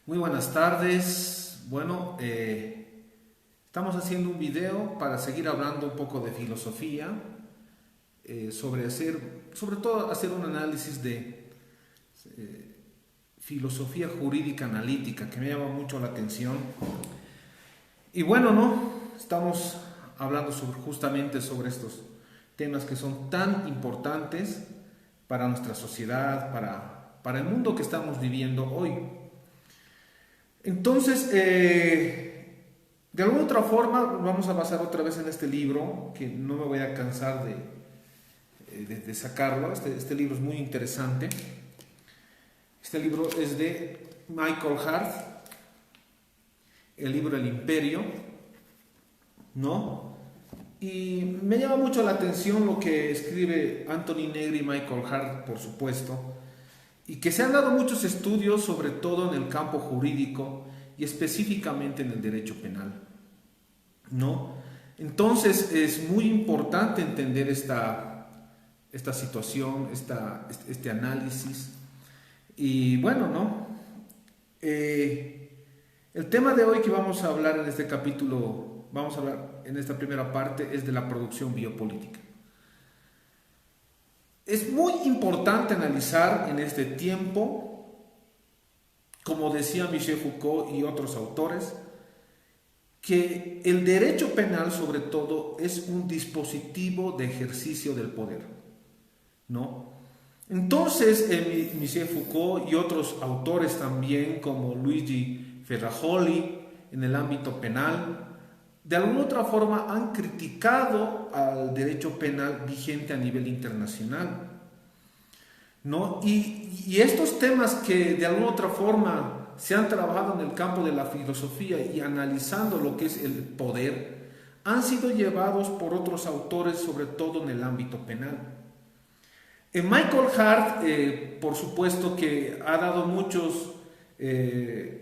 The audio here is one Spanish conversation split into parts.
Muy buenas tardes. Estamos haciendo un video para seguir hablando un poco de filosofía, sobre todo hacer un análisis de filosofía jurídica analítica que me llama mucho la atención. Y bueno, ¿no? Estamos hablando justamente sobre estos temas que son tan importantes para nuestra sociedad, para el mundo que estamos viviendo hoy. Entonces, de alguna otra forma, vamos a basar otra vez en este libro, que no me voy a cansar de sacarlo. Este libro es muy interesante. Este libro es de Michael Hart, el libro El Imperio, ¿no? Y me llama mucho la atención lo que escribe Anthony Negri y Michael Hart, por supuesto, y que se han dado muchos estudios, sobre todo en el campo jurídico y específicamente en el derecho penal, ¿no? Entonces es muy importante entender esta situación, este análisis. Y bueno, ¿no? El tema de hoy que vamos a hablar en este capítulo, vamos a hablar en esta primera parte, es de la producción biopolítica. Es muy importante analizar en este tiempo, como decía Michel Foucault y otros autores, que el derecho penal sobre todo es un dispositivo de ejercicio del poder, ¿no? Entonces, Michel Foucault y otros autores también, como Luigi Ferrajoli, en el ámbito penal, de alguna otra forma han criticado al derecho penal vigente a nivel internacional, ¿no? Y estos temas que de alguna otra forma se han trabajado en el campo de la filosofía y analizando lo que es el poder, han sido llevados por otros autores, sobre todo en el ámbito penal. Michael Hart, por supuesto que ha dado muchos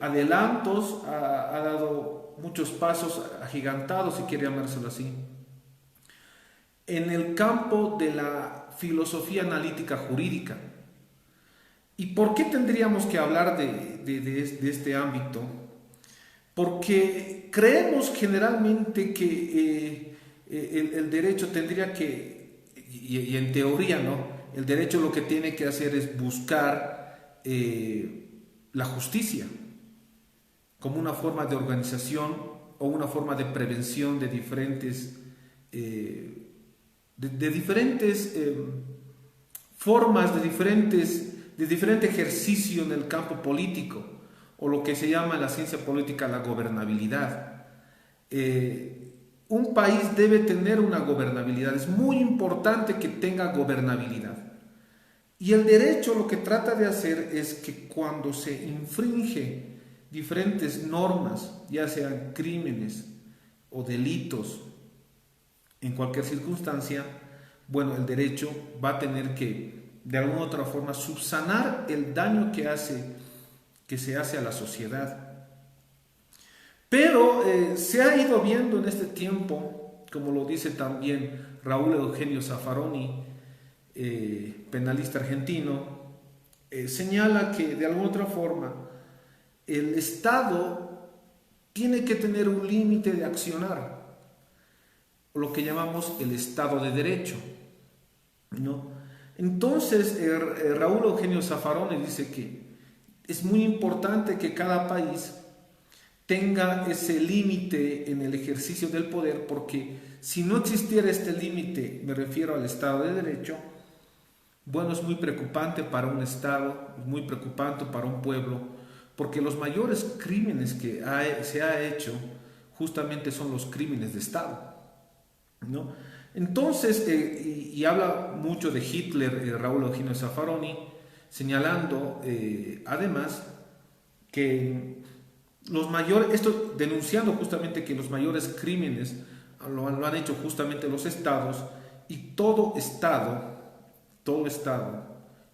adelantos, ha dado muchos pasos agigantados, si quiere llamárselo así, en el campo de la filosofía analítica jurídica. ¿Y por qué tendríamos que hablar de este ámbito? Porque creemos generalmente que el derecho tendría que, y en teoría, ¿no? El derecho lo que tiene que hacer es buscar la justicia como una forma de organización o una forma de prevención de diferentes formas, de diferente ejercicio en el campo político, o lo que se llama en la ciencia política la gobernabilidad. Un país debe tener una gobernabilidad, es muy importante que tenga gobernabilidad. Y el derecho lo que trata de hacer es que cuando se infringe diferentes normas, ya sean crímenes o delitos, en cualquier circunstancia, bueno, el derecho va a tener que, de alguna u otra forma, subsanar el daño que se hace a la sociedad. Pero se ha ido viendo en este tiempo, como lo dice también Raúl Eugenio Zaffaroni, penalista argentino, señala que de alguna otra forma el Estado tiene que tener un límite de accionar, lo que llamamos el Estado de Derecho, ¿no? Entonces, Raúl Eugenio Zaffaroni dice que es muy importante que cada país tenga ese límite en el ejercicio del poder, porque si no existiera este límite, me refiero al Estado de Derecho, bueno, es muy preocupante para un Estado, es muy preocupante para un pueblo, porque los mayores crímenes que se ha hecho justamente son los crímenes de Estado, ¿no? Entonces, y habla mucho de Hitler, Raúl Eugenio Zaffaroni, señalando además que esto denunciando justamente que los mayores crímenes lo han hecho justamente los estados, y todo estado,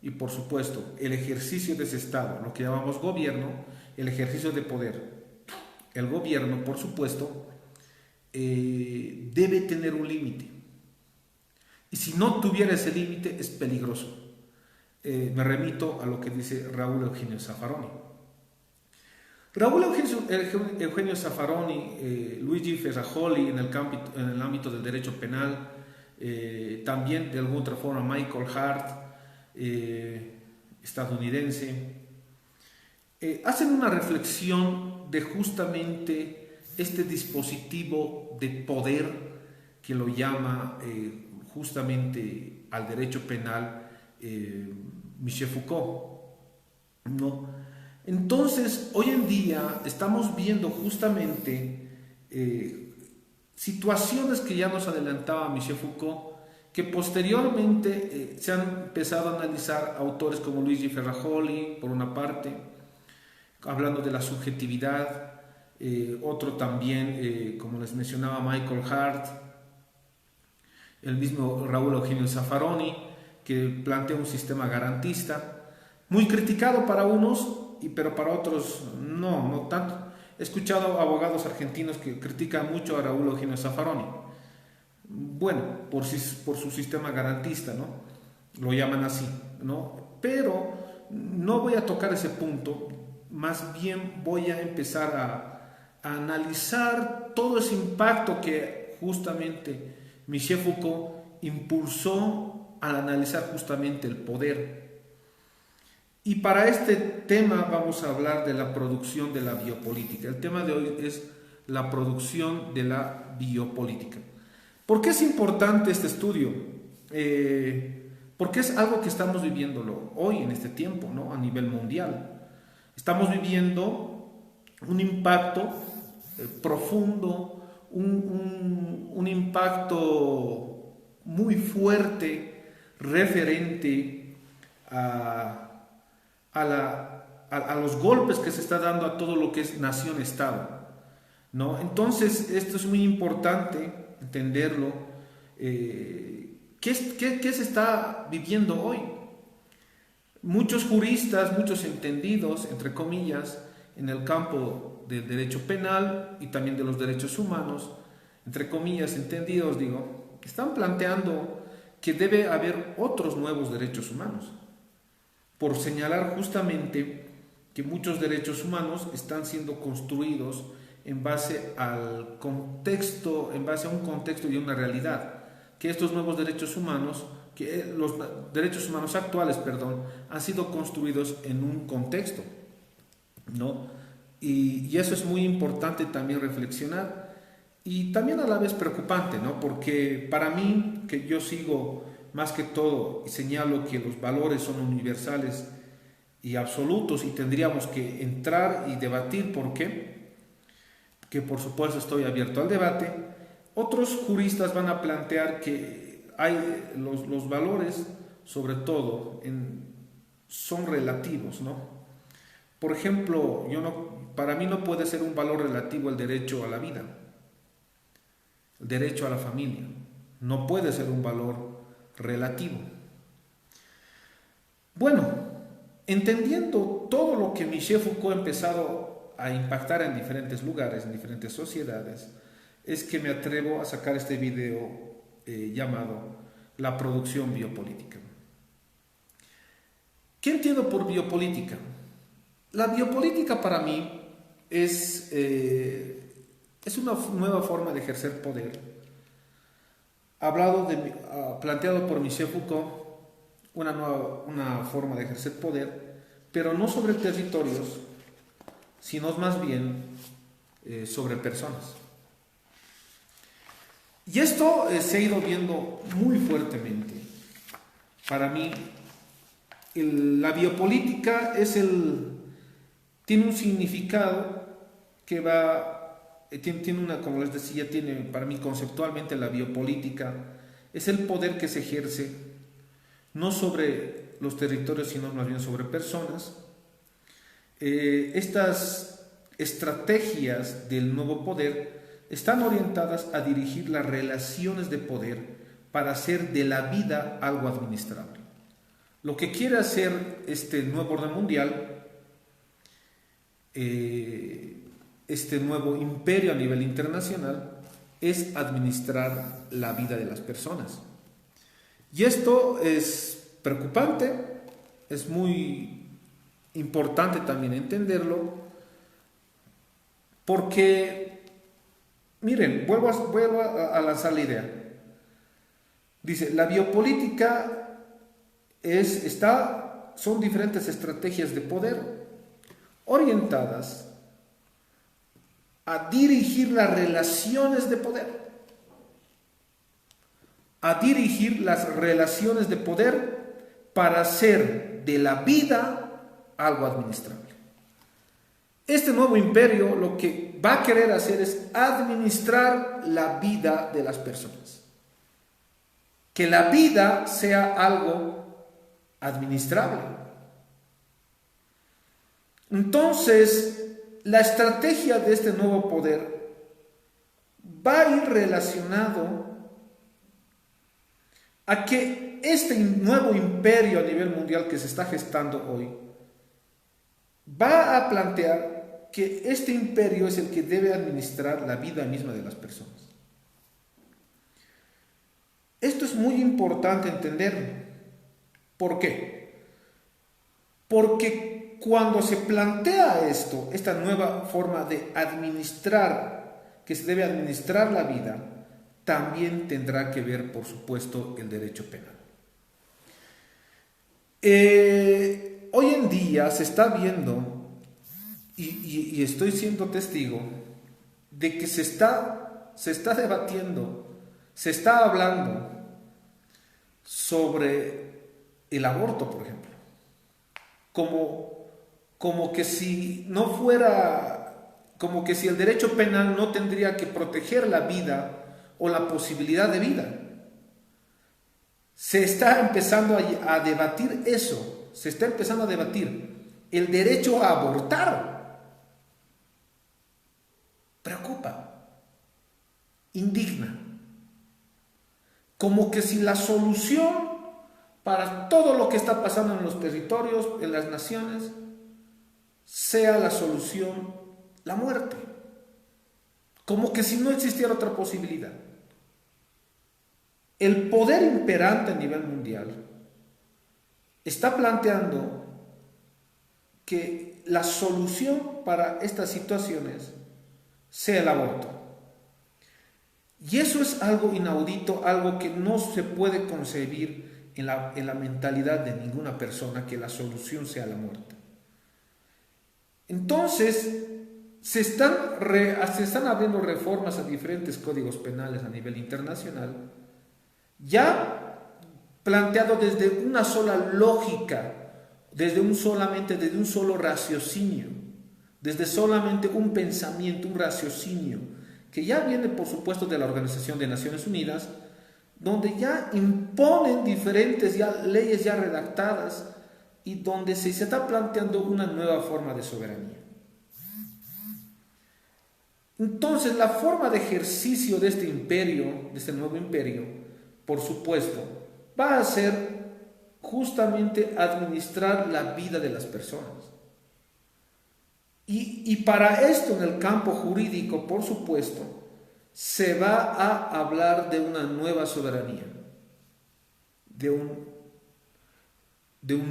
y por supuesto el ejercicio de ese estado, lo que llamamos gobierno, el ejercicio de poder, el gobierno, por supuesto, debe tener un límite. Y si no tuviera ese límite, es peligroso. Me remito a lo que dice Raúl Eugenio Zaffaroni. Raúl Eugenio Zaffaroni, Luigi Ferrajoli en el ámbito del derecho penal, también de alguna otra forma Michael Hart, estadounidense, hacen una reflexión de justamente este dispositivo de poder que lo llama justamente al derecho penal Michel Foucault, ¿no? Entonces, hoy en día estamos viendo justamente situaciones que ya nos adelantaba Michel Foucault, que posteriormente se han empezado a analizar autores como Luigi Ferrajoli, por una parte, hablando de la subjetividad, otro también, como les mencionaba, Michael Hart, el mismo Raúl Eugenio Zaffaroni, que plantea un sistema garantista, muy criticado para unos, pero para otros no tanto. He escuchado abogados argentinos que critican mucho a Raúl Eugenio Zaffaroni, bueno, por su sistema garantista, ¿no? Lo llaman así, ¿no? Pero no voy a tocar ese punto, más bien voy a empezar a analizar todo ese impacto que justamente Michel Foucault impulsó al analizar justamente el poder. Y para este tema vamos a hablar de la producción de la biopolítica. El tema de hoy es la producción de la biopolítica. ¿Por qué es importante este estudio? Porque es algo que estamos viviéndolo hoy en este tiempo, ¿no? A nivel mundial. Estamos viviendo un impacto profundo, un impacto muy fuerte referente a los golpes que se está dando a todo lo que es nación-estado, ¿no? Entonces, esto es muy importante entenderlo. ¿Qué se está viviendo hoy? Muchos juristas, muchos entendidos, entre comillas, en el campo del derecho penal y también de los derechos humanos, entre comillas, entendidos, digo, están planteando que debe haber otros nuevos derechos humanos, por señalar justamente que muchos derechos humanos están siendo construidos en base al contexto, en base a un contexto y una realidad, que estos nuevos derechos humanos, que los derechos humanos actuales, perdón, han sido construidos en un contexto, ¿no? Y eso es muy importante también reflexionar y también a la vez preocupante, ¿no? Porque para mí, que yo sigo más que todo y señalo que los valores son universales y absolutos y tendríamos que entrar y debatir por qué, que por supuesto estoy abierto al debate. Otros juristas van a plantear que hay los valores, sobre todo, son relativos, ¿no? Por ejemplo, para mí no puede ser un valor relativo el derecho a la vida, el derecho a la familia, no puede ser un valor relativo. Bueno, entendiendo todo lo que Michel Foucault ha empezado a impactar en diferentes lugares, en diferentes sociedades, es que me atrevo a sacar este video llamado La producción biopolítica. ¿Qué entiendo por biopolítica? La biopolítica para mí es una nueva forma de ejercer poder, planteado por Michel Foucault, una forma de ejercer poder, pero no sobre territorios, sino más bien sobre personas. Y esto se ha ido viendo muy fuertemente. Para mí, la biopolítica tiene un significado que como les decía, tiene para mí conceptualmente la biopolítica, es el poder que se ejerce no sobre los territorios, sino más bien sobre personas. Estas estrategias del nuevo poder están orientadas a dirigir las relaciones de poder para hacer de la vida algo administrable. Lo que quiere hacer este nuevo orden mundial, este nuevo imperio a nivel internacional, es administrar la vida de las personas. Y esto es preocupante, es muy importante también entenderlo, Porque, miren, vuelvo a lanzar la idea. Dice, la biopolítica son diferentes estrategias de poder orientadas a dirigir las relaciones de poder. A dirigir las relaciones de poder para hacer de la vida algo administrable. Este nuevo imperio lo que va a querer hacer es administrar la vida de las personas. Que la vida sea algo administrable. Entonces, la estrategia de este nuevo poder va a ir relacionado a que este nuevo imperio a nivel mundial que se está gestando hoy va a plantear que este imperio es el que debe administrar la vida misma de las personas. Esto es muy importante entenderlo. ¿Por qué? Porque cuando se plantea esto, esta nueva forma de administrar, que se debe administrar la vida, también tendrá que ver, por supuesto, el derecho penal. Hoy en día se está viendo, y estoy siendo testigo, de que se está debatiendo, se está hablando sobre el aborto, por ejemplo, como que si no fuera, como que si el derecho penal no tendría que proteger la vida o la posibilidad de vida. Se está empezando a debatir eso, se está empezando a debatir el derecho a abortar. Preocupa, indigna. Como que si la solución para todo lo que está pasando en los territorios, en las naciones, sea la solución, la muerte. Como que si no existiera otra posibilidad. El poder imperante a nivel mundial está planteando que la solución para estas situaciones sea el aborto. Y eso es algo inaudito, algo que no se puede concebir en la mentalidad de ninguna persona, que la solución sea la muerte. Entonces, se están abriendo reformas a diferentes códigos penales a nivel internacional, ya planteado desde una sola lógica, desde un solo raciocinio, desde solamente un pensamiento, un raciocinio, que ya viene, por supuesto, de la Organización de Naciones Unidas, donde ya imponen diferentes leyes ya redactadas y donde se está planteando una nueva forma de soberanía. Entonces, la forma de ejercicio de este imperio, de este nuevo imperio, por supuesto, va a ser justamente administrar la vida de las personas. Y para esto, en el campo jurídico, por supuesto, se va a hablar de una nueva soberanía, de un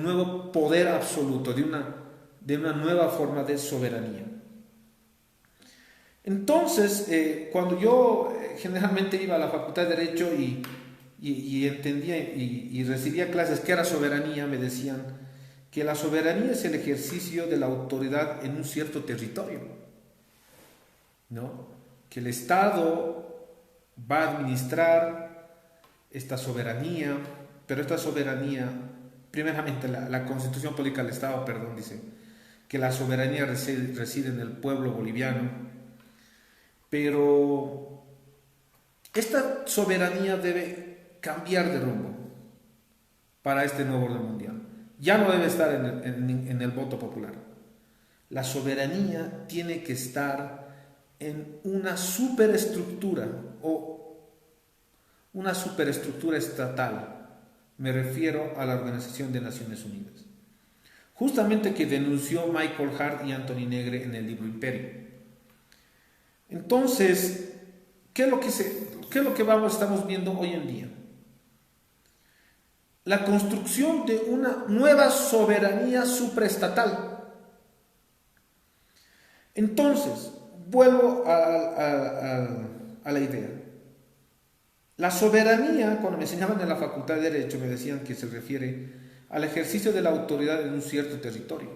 nuevo poder absoluto, de una nueva forma de soberanía. Entonces, cuando yo generalmente iba a la Facultad de Derecho y entendía y recibía clases que era soberanía, me decían que la soberanía es el ejercicio de la autoridad en un cierto territorio, ¿no? Que el Estado va a administrar esta soberanía, pero esta soberanía, primeramente la Constitución Política del Estado, dice que la soberanía reside en el pueblo boliviano, pero esta soberanía debe cambiar de rumbo para este nuevo orden mundial. Ya no debe estar en el voto popular. La soberanía tiene que estar en una superestructura o una superestructura estatal. Me refiero a la Organización de Naciones Unidas. Justamente que denunció Michael Hart y Anthony Negre en el libro Imperio. Entonces, ¿qué es lo que estamos viendo hoy en día? La construcción de una nueva soberanía supraestatal. Entonces, vuelvo a la idea. La soberanía, cuando me enseñaban en la Facultad de Derecho, me decían que se refiere al ejercicio de la autoridad en un cierto territorio.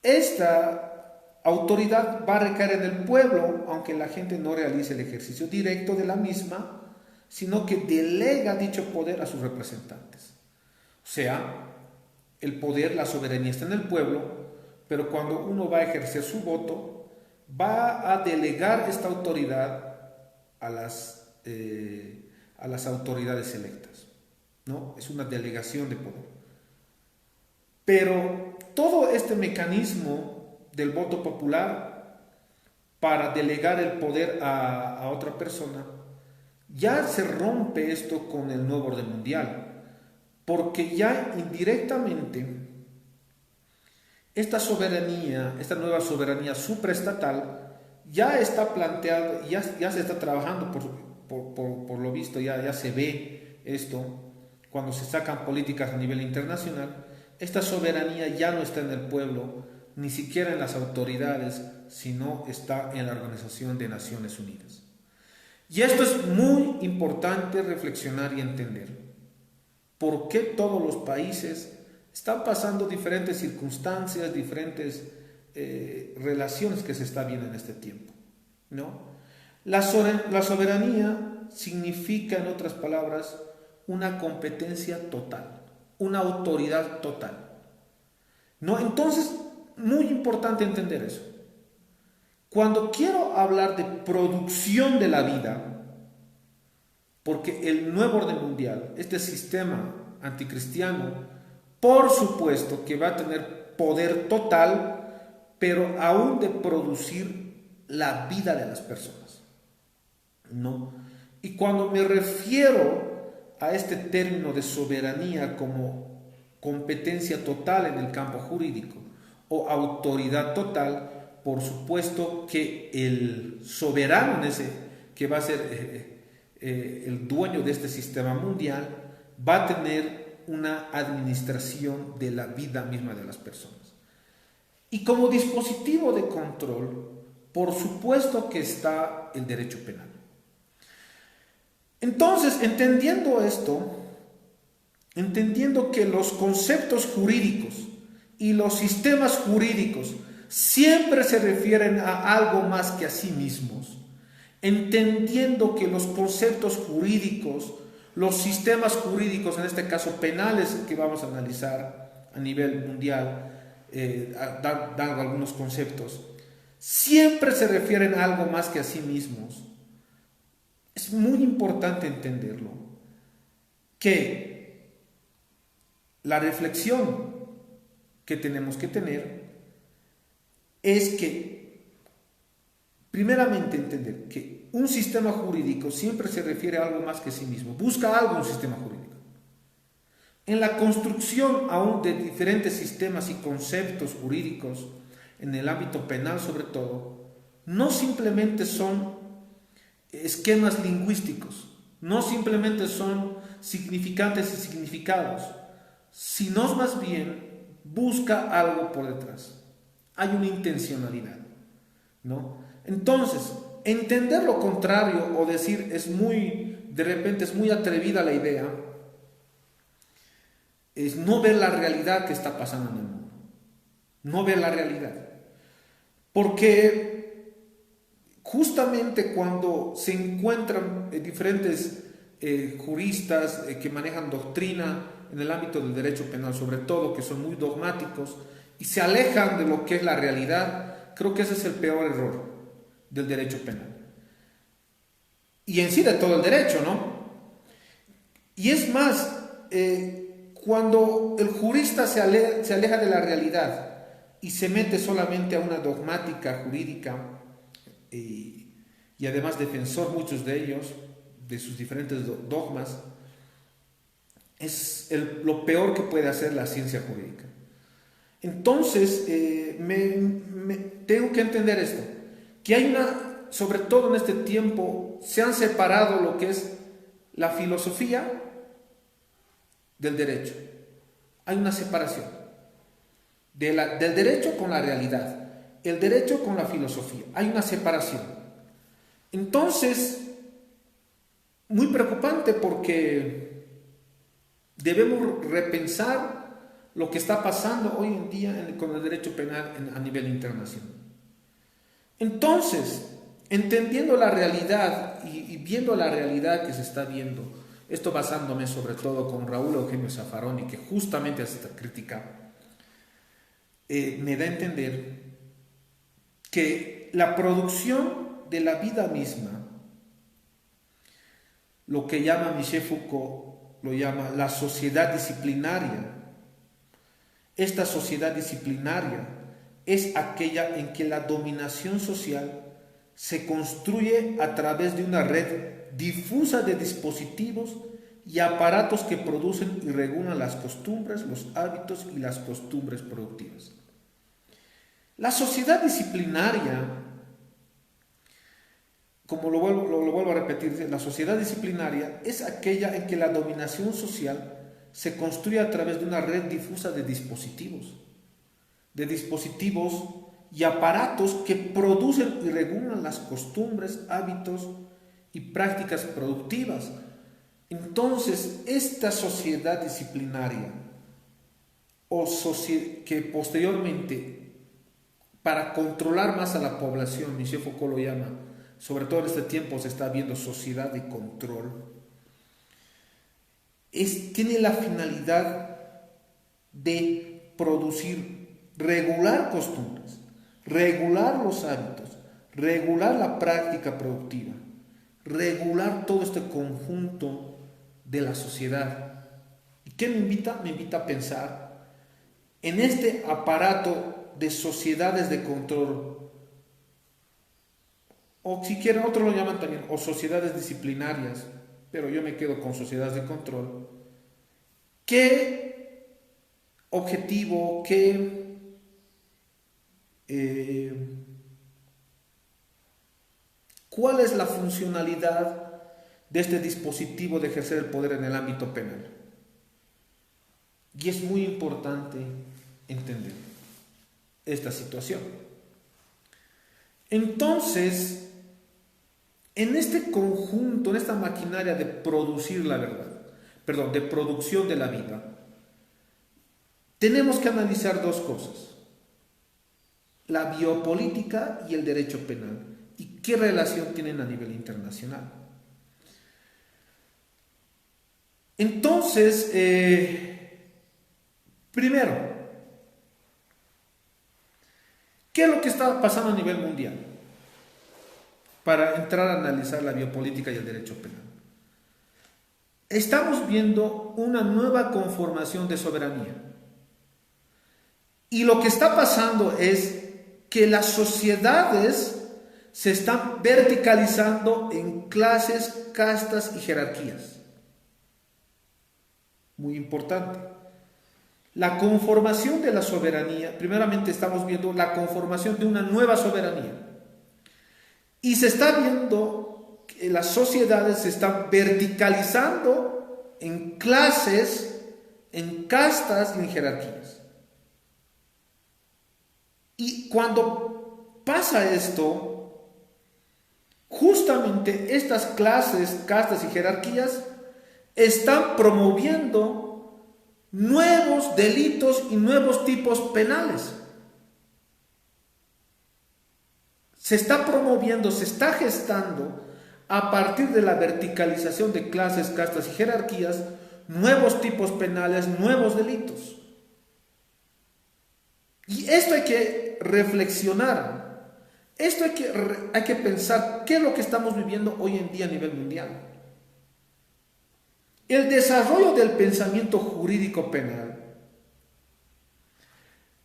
Esta autoridad va a recaer en el pueblo, aunque la gente no realice el ejercicio directo de la misma, sino que delega dicho poder a sus representantes. O sea, el poder, la soberanía está en el pueblo, pero cuando uno va a ejercer su voto, va a delegar esta autoridad a las autoridades electas, ¿no? Es una delegación de poder. Pero todo este mecanismo del voto popular para delegar el poder a otra persona, ya se rompe esto con el nuevo orden mundial, porque ya indirectamente esta soberanía, esta nueva soberanía supraestatal, ya está planteado, ya se está trabajando, por lo visto, ya se ve esto, cuando se sacan políticas a nivel internacional. Esta soberanía ya no está en el pueblo, ni siquiera en las autoridades, sino está en la Organización de Naciones Unidas. Y esto es muy importante reflexionar y entender. ¿Por qué todos los países están pasando diferentes circunstancias, diferentes relaciones que se está viendo en este tiempo, ¿no? La soberanía significa, en otras palabras, una competencia total, una autoridad total, ¿no? Entonces, muy importante entender eso. Cuando quiero hablar de producción de la vida, porque el nuevo orden mundial, este sistema anticristiano, por supuesto que va a tener poder total, pero aún de producir la vida de las personas, ¿no? Y cuando me refiero a este término de soberanía como competencia total en el campo jurídico o autoridad total, por supuesto que el soberano en ese, que va a ser el dueño de este sistema mundial, va a tener una administración de la vida misma de las personas. Y como dispositivo de control, por supuesto que está el derecho penal. Entonces, entendiendo esto, entendiendo que los conceptos jurídicos y los sistemas jurídicos siempre se refieren a algo más que a sí mismos, entendiendo que los conceptos jurídicos, los sistemas jurídicos, en este caso penales que vamos a analizar a nivel mundial, dando algunos conceptos, siempre se refieren a algo más que a sí mismos. Es muy importante entenderlo, que la reflexión que tenemos que tener es que, primeramente, entender que un sistema jurídico siempre se refiere a algo más que a sí mismo, busca algo un sistema jurídico. En la construcción aún de diferentes sistemas y conceptos jurídicos, en el ámbito penal sobre todo, no simplemente son esquemas lingüísticos, no simplemente son significantes y significados, sino más bien busca algo por detrás. Hay una intencionalidad, ¿no? Entonces, entender lo contrario o decir de repente es muy atrevida la idea, es no ver la realidad que está pasando en el mundo, no ver la realidad. Porque justamente cuando se encuentran diferentes juristas que manejan doctrina en el ámbito del derecho penal, sobre todo, que son muy dogmáticos y se alejan de lo que es la realidad, creo que ese es el peor error del derecho penal. Y en sí de todo el derecho, ¿no? Y es más, cuando el jurista se aleja de la realidad y se mete solamente a una dogmática jurídica, y además defensor muchos de ellos, de sus diferentes dogmas, es lo peor que puede hacer la ciencia jurídica. Entonces, tengo que entender esto, que hay sobre todo en este tiempo, se han separado lo que es la filosofía del derecho. Hay una separación del derecho con la realidad. el derecho con la filosofía. Hay una separación. Entonces, muy preocupante porque debemos repensar lo que está pasando hoy en día con el derecho penal a nivel internacional. Entonces, entendiendo la realidad y viendo la realidad que se está viendo, esto basándome sobre todo con Raúl Eugenio Zaffaroni, que justamente hace esta crítica, me da a entender que la producción de la vida misma, lo que llama Michel Foucault, lo llama la sociedad disciplinaria. Esta sociedad disciplinaria es aquella en que la dominación social se construye a través de una red difusa de dispositivos y aparatos que producen y regulan las costumbres, los hábitos y las costumbres productivas. La sociedad disciplinaria, como lo vuelvo a repetir, la sociedad disciplinaria es aquella en que la dominación social se construye a través de una red difusa de dispositivos y aparatos que producen y regulan las costumbres, hábitos y prácticas productivas. Entonces, esta sociedad disciplinaria, que posteriormente, para controlar más a la población, Michel Foucault lo llama, sobre todo en este tiempo se está viendo sociedad de control, tiene la finalidad de producir, regular costumbres, regular los hábitos, regular la práctica productiva, regular todo este conjunto de la sociedad. ¿Y qué me invita? Me invita a pensar en este aparato de sociedades de control, o si quieren otros lo llaman también, o sociedades disciplinarias, pero yo me quedo con sociedades de control. ¿Qué objetivo, cuál es la funcionalidad de este dispositivo de ejercer el poder en el ámbito penal? Y es muy importante entender esta situación. Entonces, en este conjunto, en esta maquinaria de producir la verdad, de producción de la vida, tenemos que analizar dos cosas: la biopolítica y el derecho penal, y qué relación tienen a nivel internacional. Entonces, primero, ¿qué es lo que está pasando a nivel mundial? Para entrar a analizar la biopolítica y el derecho penal. Estamos viendo una nueva conformación de soberanía. Y lo que está pasando es que las sociedades se están verticalizando en clases, castas y jerarquías. Muy importante. La conformación de la soberanía, primeramente estamos viendo la conformación de una nueva soberanía. Y se está viendo que las sociedades se están verticalizando en clases, en castas y en jerarquías. Y cuando pasa esto, justamente estas clases, castas y jerarquías están promoviendo nuevos delitos y nuevos tipos penales. Se está promoviendo, se está gestando a partir de la verticalización de clases, castas y jerarquías, nuevos tipos penales, nuevos delitos. Y esto hay que reflexionar, esto hay que pensar qué es lo que estamos viviendo hoy en día a nivel mundial. El desarrollo del pensamiento jurídico penal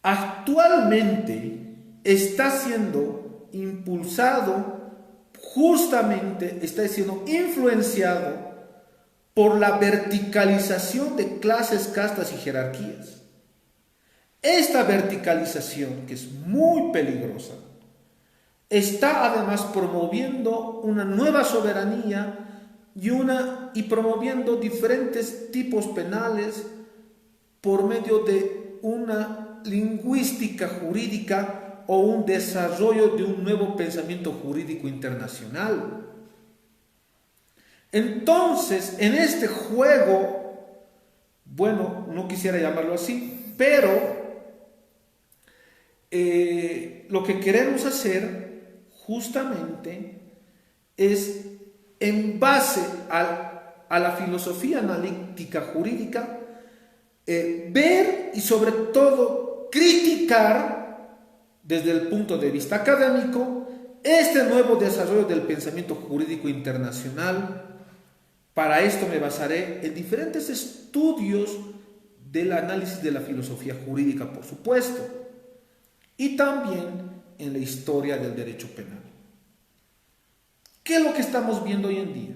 actualmente está siendo impulsado, justamente está siendo influenciado por la verticalización de clases, castas y jerarquías. Esta verticalización, que es muy peligrosa, está además promoviendo una nueva soberanía y promoviendo diferentes tipos penales por medio de una lingüística jurídica o un desarrollo de un nuevo pensamiento jurídico internacional. Entonces, en este juego, bueno, no quisiera llamarlo así, pero lo que queremos hacer justamente es, en base a la filosofía analítica jurídica, ver y sobre todo criticar desde el punto de vista académico este nuevo desarrollo del pensamiento jurídico internacional. Para esto me basaré en diferentes estudios del análisis de la filosofía jurídica, por supuesto, y también en la historia del derecho penal. ¿Qué es lo que estamos viendo hoy en día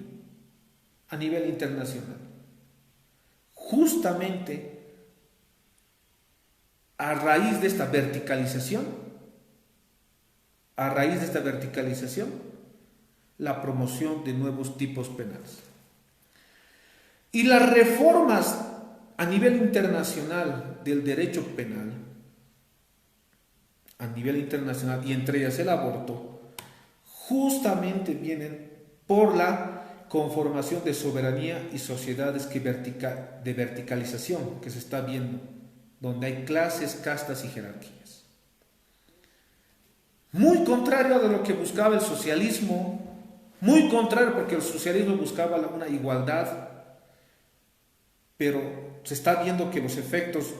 a nivel internacional? Justamente a raíz de esta verticalización, la promoción de nuevos tipos penales. Y las reformas a nivel internacional del derecho penal, a nivel internacional, y entre ellas el aborto, justamente vienen por la conformación de soberanía y sociedades de verticalización que se está viendo, donde hay clases, castas y jerarquías. Muy contrario a lo que buscaba el socialismo, muy contrario, porque el socialismo buscaba una igualdad, pero se está viendo que los efectos,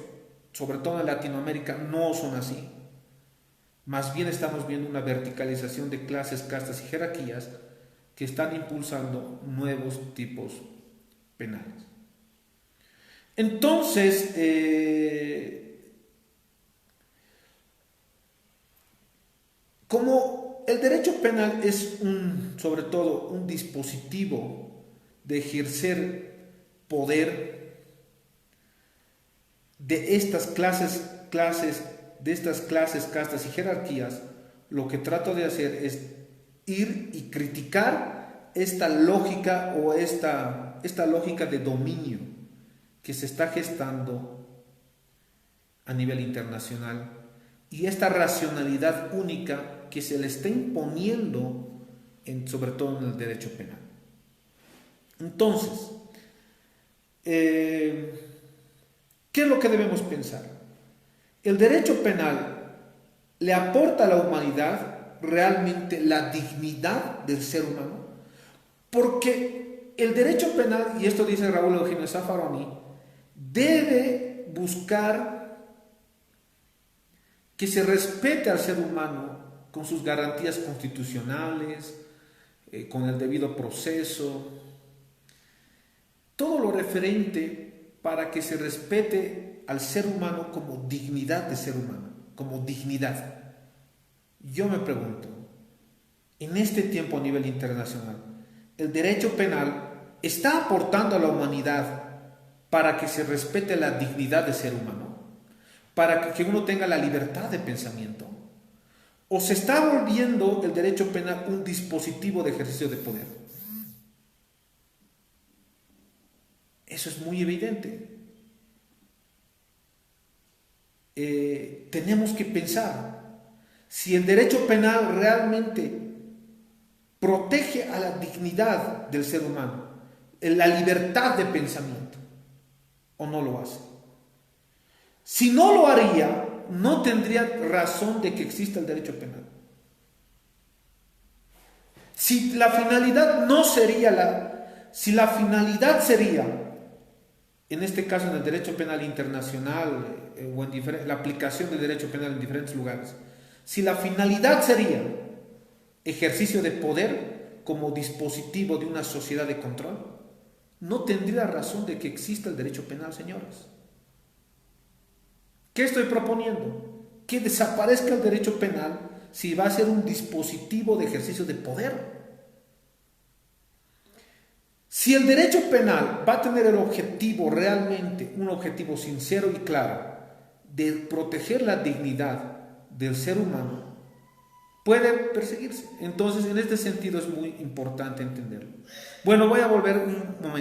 sobre todo en Latinoamérica, no son así. Más bien estamos viendo una verticalización de clases, castas y jerarquías que están impulsando nuevos tipos penales. Entonces, como el derecho penal es sobre todo un dispositivo de ejercer poder de estas clases, castas y jerarquías, lo que trato de hacer es ir y criticar esta lógica o esta lógica de dominio que se está gestando a nivel internacional y esta racionalidad única que se le está imponiendo sobre todo en el derecho penal. Entonces, ¿qué es lo que debemos pensar? ¿El derecho penal le aporta a la humanidad realmente la dignidad del ser humano? Porque el derecho penal, y esto dice Raúl Eugenio Zaffaroni, debe buscar que se respete al ser humano con sus garantías constitucionales, con el debido proceso, todo lo referente para que se respete al ser humano como dignidad de ser humano, como dignidad. Yo me pregunto, en este tiempo a nivel internacional, ¿el derecho penal está aportando a la humanidad para que se respete la dignidad de ser humano? ¿Para que uno tenga la libertad de pensamiento? ¿O se está volviendo el derecho penal un dispositivo de ejercicio de poder? Eso es muy evidente. Tenemos que pensar si el derecho penal realmente protege a la dignidad del ser humano, la libertad de pensamiento, o no lo hace. Si no lo haría, no tendría razón de que exista el derecho penal. Si la finalidad sería, en este caso en el derecho penal internacional o en la aplicación del derecho penal en diferentes lugares, si la finalidad sería ejercicio de poder como dispositivo de una sociedad de control, no tendría razón de que exista el derecho penal, señores. ¿Qué estoy proponiendo? Que desaparezca el derecho penal si va a ser un dispositivo de ejercicio de poder. Si el derecho penal va a tener el objetivo realmente, un objetivo sincero y claro, de proteger la dignidad del ser humano, puede perseguirse. Entonces, en este sentido es muy importante entenderlo. Bueno, voy a volver un momento.